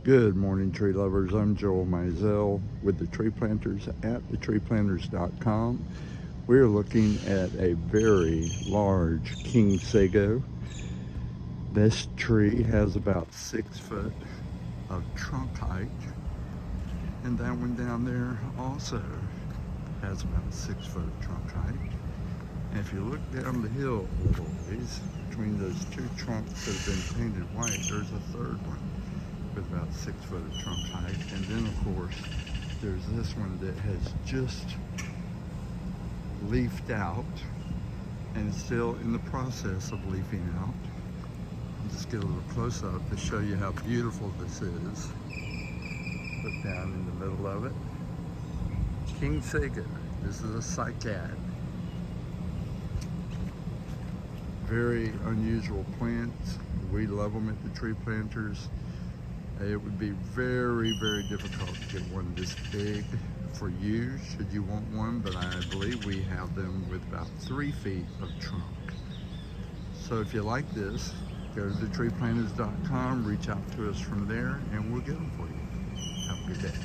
Good morning, tree lovers. I'm Joel Mizell with the Tree Planters at thetreeplanters.com. We're looking at a very large king sago. This tree has about 6 foot of trunk height, and that one down there also has about 6 foot of trunk height. And if you look down the hill a little ways, between those two trunks that have been painted white, there's a third one with about 6 foot of trunk height. And then of course there's this one that has just leafed out and is still in the process of leafing out. I'll just get a little close up to show you how beautiful this is. Put down in the middle of it, king sago. This is a cycad. Very unusual plants. We love them at the Tree Planters. It would be very, very difficult to get one this big for you, should you want one, but I believe we have them with about 3 feet of trunk. So if you like this, go to thetreeplanters.com, reach out to us from there, and we'll get them for you. Have a good day.